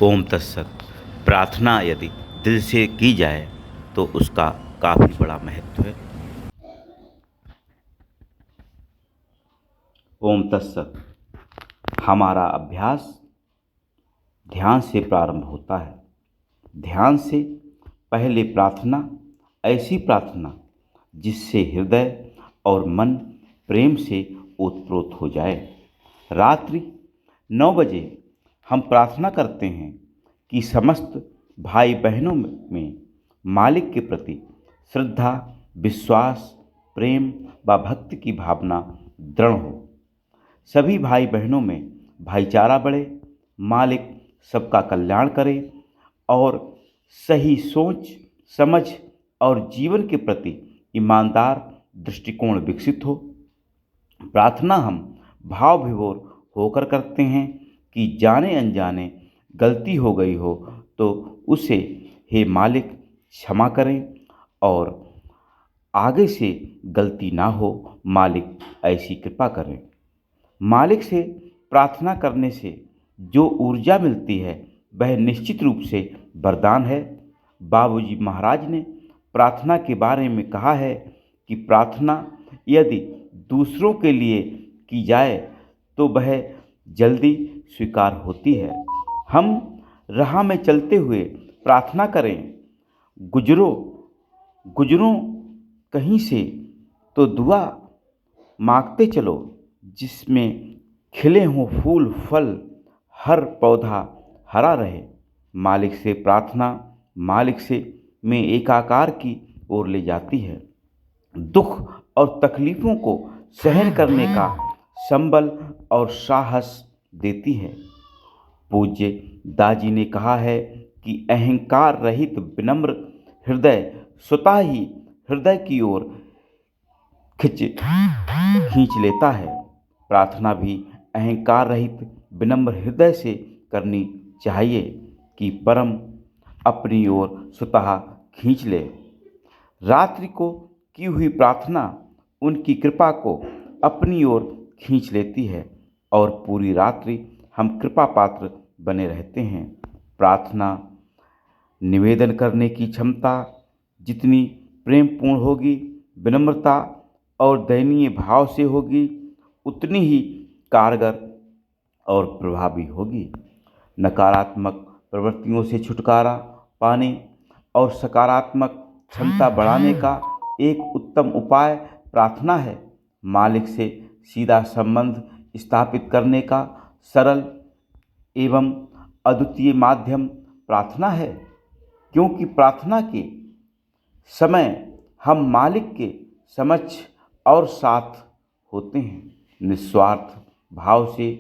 ओम तत्सत। प्रार्थना यदि दिल से की जाए तो उसका काफ़ी बड़ा महत्व है। ओम तत्सत। हमारा अभ्यास ध्यान से प्रारंभ होता है। ध्यान से पहले प्रार्थना, ऐसी प्रार्थना जिससे हृदय और मन प्रेम से ओतप्रोत हो जाए। रात्रि 9 बजे हम प्रार्थना करते हैं कि समस्त भाई बहनों में मालिक के प्रति श्रद्धा, विश्वास, प्रेम व भक्ति की भावना दृढ़ हो। सभी भाई बहनों में भाईचारा बढ़े, मालिक सबका कल्याण करे और सही सोच समझ और जीवन के प्रति ईमानदार दृष्टिकोण विकसित हो। प्रार्थना हम भाव विभोर होकर करते हैं कि जाने अनजाने गलती हो गई हो तो उसे हे मालिक क्षमा करें और आगे से गलती ना हो, मालिक ऐसी कृपा करें। मालिक से प्रार्थना करने से जो ऊर्जा मिलती है वह निश्चित रूप से वरदान है। बाबूजी महाराज ने प्रार्थना के बारे में कहा है कि प्रार्थना यदि दूसरों के लिए की जाए तो वह जल्दी स्वीकार होती है। हम राह में चलते हुए प्रार्थना करें, गुजरो गुजरो कहीं से तो दुआ मांगते चलो, जिसमें खिले हों फूल फल, हर पौधा हरा रहे। मालिक से प्रार्थना मालिक से में एकाकार की ओर ले जाती है। दुख और तकलीफ़ों को सहन करने का संबल और साहस देती है। पूज्य दाजी ने कहा है कि अहंकार रहित विनम्र हृदय स्वतः ही हृदय की ओर खींच लेता है। प्रार्थना भी अहंकार रहित विनम्र हृदय से करनी चाहिए कि परम अपनी ओर स्वतः खींच ले। रात्रि को की हुई प्रार्थना उनकी कृपा को अपनी ओर खींच लेती है और पूरी रात्रि हम कृपा पात्र बने रहते हैं। प्रार्थना निवेदन करने की क्षमता जितनी प्रेमपूर्ण होगी, विनम्रता और दयनीय भाव से होगी, उतनी ही कारगर और प्रभावी होगी। नकारात्मक प्रवृत्तियों से छुटकारा पाने और सकारात्मक क्षमता बढ़ाने का एक उत्तम उपाय प्रार्थना है। मालिक से सीधा संबंध स्थापित करने का सरल एवं अद्वितीय माध्यम प्रार्थना है, क्योंकि प्रार्थना के समय हम मालिक के समक्ष और साथ होते हैं। निस्वार्थ भाव से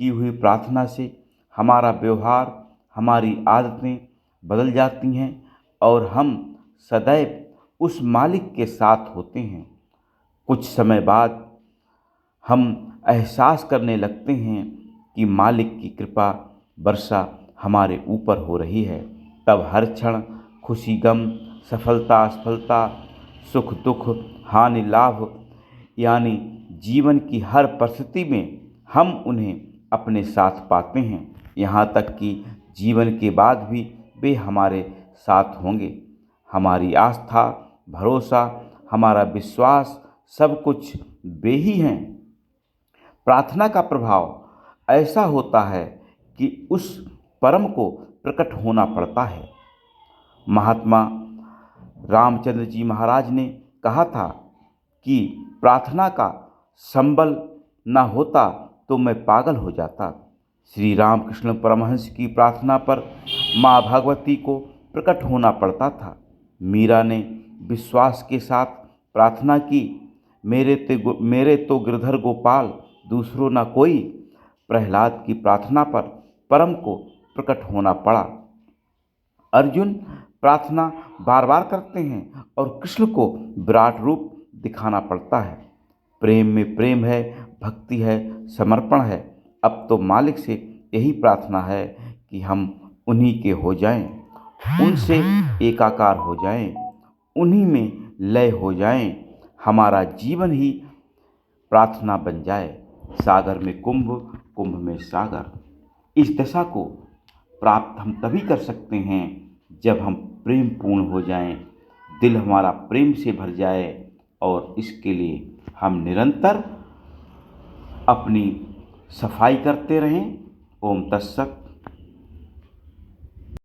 की हुई प्रार्थना से हमारा व्यवहार, हमारी आदतें बदल जाती हैं और हम सदैव उस मालिक के साथ होते हैं। कुछ समय बाद हम एहसास करने लगते हैं कि मालिक की कृपा वर्षा हमारे ऊपर हो रही है। तब हर क्षण खुशी गम, सफलता असफलता, सुख दुख, हानि लाभ, यानी जीवन की हर परिस्थिति में हम उन्हें अपने साथ पाते हैं। यहाँ तक कि जीवन के बाद भी वे हमारे साथ होंगे। हमारी आस्था, भरोसा, हमारा विश्वास सब कुछ वे ही हैं। प्रार्थना का प्रभाव ऐसा होता है कि उस परम को प्रकट होना पड़ता है। महात्मा रामचंद्र जी महाराज ने कहा था कि प्रार्थना का संबल न होता तो मैं पागल हो जाता। श्री रामकृष्ण परमहंस की प्रार्थना पर माँ भगवती को प्रकट होना पड़ता था। मीरा ने विश्वास के साथ प्रार्थना की, मेरे तो गिरधर गोपाल, दूसरों न कोई। प्रहलाद की प्रार्थना पर परम को प्रकट होना पड़ा। अर्जुन प्रार्थना बार बार करते हैं और कृष्ण को विराट रूप दिखाना पड़ता है। प्रेम में प्रेम है, भक्ति है, समर्पण है। अब तो मालिक से यही प्रार्थना है कि हम उन्हीं के हो जाएं, उनसे एकाकार हो जाएं, उन्हीं में लय हो जाएं। हमारा जीवन ही प्रार्थना बन जाए। सागर में कुंभ, कुंभ में सागर। इस दशा को प्राप्त हम तभी कर सकते हैं जब हम प्रेम पूर्ण हो जाएं, दिल हमारा प्रेम से भर जाए और इसके लिए हम निरंतर अपनी सफाई करते रहें। ओम तत्सत।